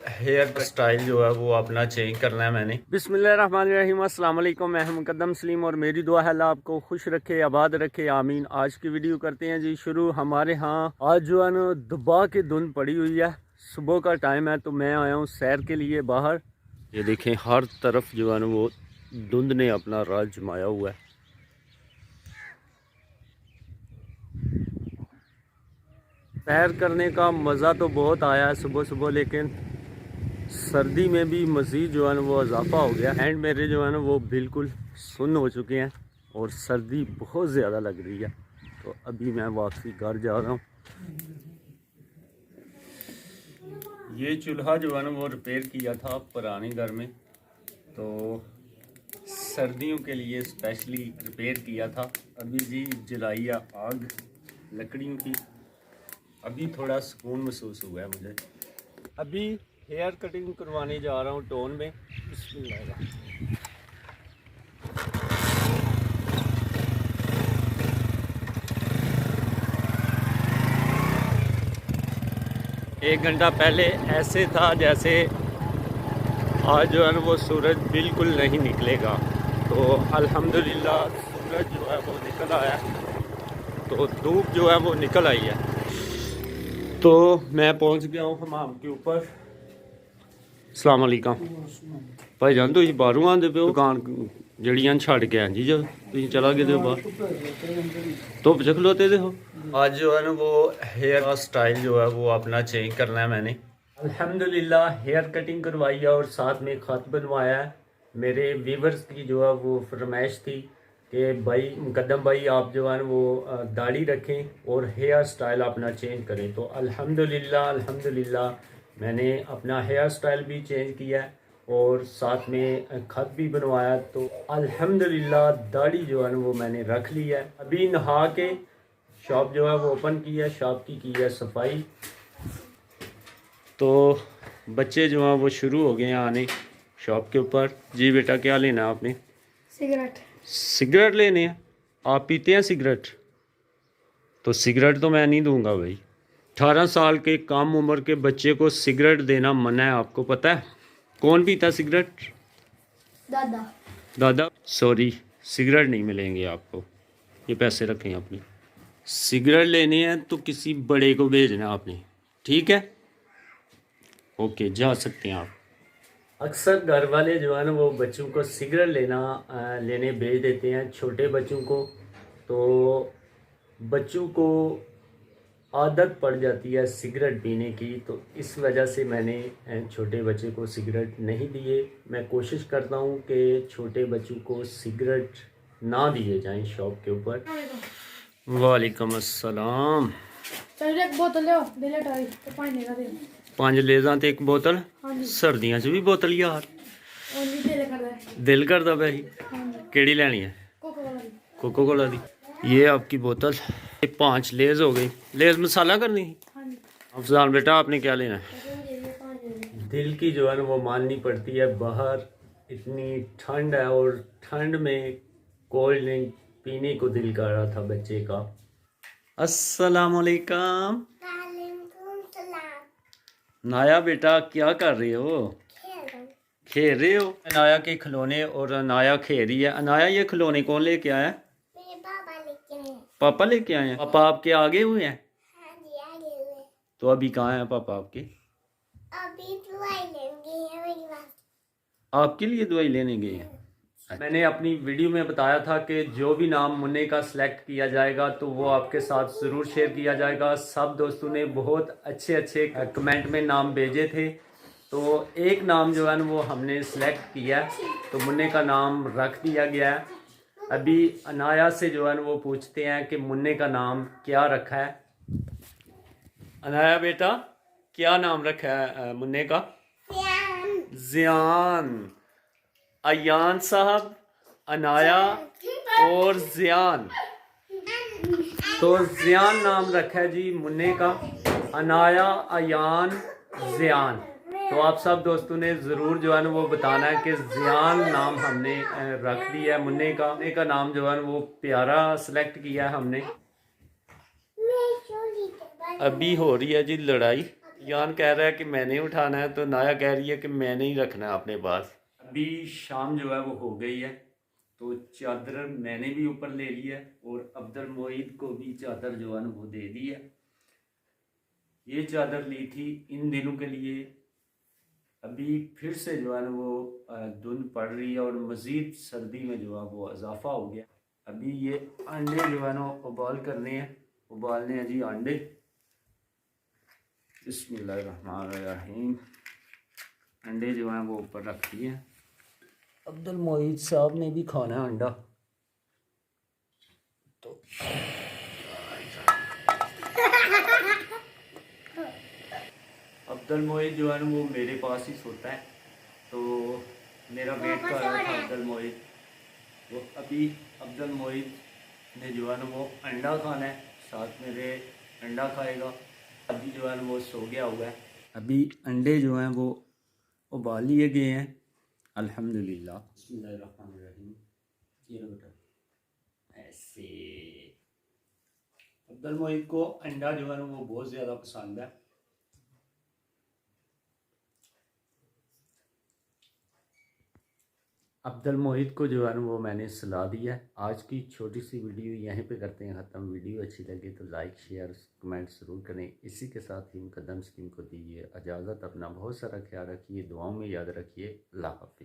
Hair style जो है वो अपना चेंज करना है मैंने। बिस्मिल्लाहिर्रहमानिर्रहीम, अस्सलाम वालेकुम। मैं हूं मुकद्दम सलीम और मेरी दुआ है अल्लाह आपको खुश रखे, आबाद रखे, आमीन। आज की वीडियो करते हैं जी शुरू। हमारे यहाँ आज जो है ना दुबा की धुंध पड़ी हुई है, सुबह का टाइम है तो मैं आया हूँ सैर के लिए बाहर। ये देखें हर तरफ जो है ना वो धुंध ने अपना राज जमाया हुआ है। सैर करने का मज़ा तो बहुत आया है सुबह सुबह, लेकिन सर्दी में भी मज़ीद जो है ना वो इजाफा हो गया। हैंड मेरे जो है ना वो बिल्कुल सुन्न हो चुके हैं और सर्दी बहुत ज़्यादा लग रही है। तो अभी मैं वापसी घर जा रहा हूँ। ये चूल्हा जो है ना वो रिपेयर किया था पुराने घर में, तो सर्दियों के लिए स्पेशली रिपेयर किया था। अभी जी जलाई आग लकड़ियों की, अभी थोड़ा सुकून महसूस हुआ है मुझे। अभी हेयर कटिंग करवाने जा रहा हूँ टोन में। बिस्मिल्लाह। एक घंटा पहले ऐसे था जैसे आज जो है ना वो सूरज बिल्कुल नहीं निकलेगा, तो अल्हम्दुलिल्लाह सूरज जो है वो निकल आया, तो धूप जो है वो निकल आई है। तो मैं पहुंच गया हूँ हमाम के ऊपर। अस्सलाम वालेकुम भाई जान, तुम बाहरों आते पे दुकान जड़ियां छड़ के जी जो तुम चला गए हो बाहर धुप च खलोते थे हो। आज जो है ना वो हेयर का स्टाइल जो है वो अपना चेंज करना है मैंने। अल्हम्दुलिल्लाह हेयर कटिंग करवाई है और साथ में खत बनवाया है। मेरे व्यूवर्स की जो है वो फरमाइश थी कि भाई मुकद्दम भाई आप जो है ना वो दाढ़ी रखें और हेयर स्टाइल अपना चेंज करें। तो अल्हम्दुलिल्लाह मैंने अपना हेयर स्टाइल भी चेंज किया है और साथ में खत भी बनवाया। तो अल्हम्दुलिल्लाह दाढ़ी जो है ना वो मैंने रख ली है। अभी नहा के शॉप जो है वो ओपन की है, शॉप की है सफाई। तो बच्चे जो हैं वो शुरू हो गए हैं आने शॉप के ऊपर। जी बेटा क्या लेना है आपने? सिगरेट। सिगरेट लेने हैं? आप पीते हैं सिगरेट? तो सिगरेट तो मैं नहीं दूंगा भाई। 18 साल के कम उम्र के बच्चे को सिगरेट देना मना है, आपको पता है? कौन पीता सिगरेट? दादा। दादा सॉरी, सिगरेट नहीं मिलेंगे आपको। ये पैसे रखें अपने। सिगरेट लेनी है तो किसी बड़े को भेजना आपने, ठीक है? ओके जा सकते हैं आप। अक्सर घर वाले जो है ना वो बच्चों को सिगरेट लेने भेज देते हैं, छोटे बच्चों को। तो बच्चों को आदत पड़ जाती है सिगरेट पीने की, तो इस वजह से मैंने छोटे बच्चे को सिगरेट नहीं दिए। मैं कोशिश करता हूँ कि छोटे बच्चों को सिगरेट ना दिए जाएं शॉप के ऊपर। वालेकुम अस्सलाम। चल एक बोतल ले डिलीट आई तो पानी का दे। 5 लेज़ां ते एक बोतल। हाँ जी। सर्दियां च भी बोतल यार और नहीं दिल कर रहा है। दिल करदा पिया ही। हाँ जी। केड़ी लेनी है? कोको कोला दी। कोको कोला दी। ये आपकी बोतल। ये 5 लेज़ हो गई। लेज़ मसाला करनी? हाँ जी। अफजान बेटा आपने क्या लेना है? पानी दिल की जो है ना वो माननी पड़ती है। बाहर इतनी ठंड है और ठंड में कोल्ड ड्रिंक पीने को दिल कर रहा था बच्चे का। अस्सलाम वालेकुम। नाया बेटा क्या कर रहे हो? खेल रहे हो? अनाया के खिलौने और अनाया खेल रही है। अनाया ये खिलौने कौन लेके आया? मेरे पापा लेके आए। पापा लेके आए हैं। पापा आपके आगे हुए हैं? हाँ जी आगे हुए। तो अभी कहाँ हैं पापा आपके? अभी दवाई लेंगे मेरी बात। आपके लिए दवाई लेने गए हैं? मैंने अपनी वीडियो में बताया था कि जो भी नाम मुन्ने का सिलेक्ट किया जाएगा तो वो आपके साथ ज़रूर शेयर किया जाएगा। सब दोस्तों ने बहुत अच्छे अच्छे कमेंट में नाम भेजे थे, तो एक नाम जो है ना वो हमने सिलेक्ट किया, तो मुन्ने का नाम रख दिया गया है। अभी अनाया से जो है ना वो पूछते हैं कि मुन्ने का नाम क्या रखा है। अनाया बेटा क्या नाम रखा है मुन्ने का? ज़ियान। अयान साहब, अनाया और ज़ियान। तो ज़ियान नाम रखा है जी मुन्ने का। अनाया, अयान, ज़ियान। तो आप सब दोस्तों ने ज़रूर जो है ना वो बताना है कि ज़ियान नाम हमने रख दिया है मुन्ने का। मुन्ने का नाम जो है ना वो प्यारा सेलेक्ट किया है हमने। अभी हो रही है जी लड़ाई। यान कह रहा है कि मैंने उठाना है, तो नाया कह रही है कि मैंने ही रखना है अपने पास। अभी शाम जो है वो हो गई है, तो चादर मैंने भी ऊपर ले ली है और अब्दुल मोईद को भी चादर जो है ना वो दे दी है। ये चादर ली थी इन दिनों के लिए, अभी फिर से जो है ना वो धुंध पड़ रही है और मज़ीद सर्दी में जो है वो इजाफा हो गया। अभी ये अंडे जो है ना उबाल करने हैं, उबालने हैं जी अंडे। बिस्मिल्लाहिर्रहमानिर्रहीम। अंडे जो हैं वो ऊपर रख दिए हैं। अब्दुल मोईद साहब ने भी खाना है अंडा, तो अब्दुल मोईद जो है ना वो मेरे पास ही सोता है, तो मेरा वेट कर रहा था अब्दुल मोईद। वो अभी अब्दुल मोईद ने जो है ना वो अंडा खाना है, साथ मेरे अंडा खाएगा। अभी जो है ना वो सो गया हुआ है। अभी अंडे जो हैं वो उबाल लिए गए हैं अल्हम्दुलिल्लाह। बिस्मिल्लाहिर्रहमानिर्रहीम। ये लो बेटा, ऐसे। अब्दुल मोईद को अंडा जो है ना वो बहुत ज़्यादा पसंद है। अब्दुल मोहित को जो है ना वो मैंने सलाह दी है। आज की छोटी सी वीडियो यहीं पे करते हैं ख़त्म। वीडियो अच्छी लगे तो लाइक शेयर कमेंट ज़रूर करें। इसी के साथ ही मुकद्दम स्कीम को दीजिए इजाज़त। अपना बहुत सारा ख्याल रखिए, दुआओं में याद रखिए। अल्लाह हाफ़िज़।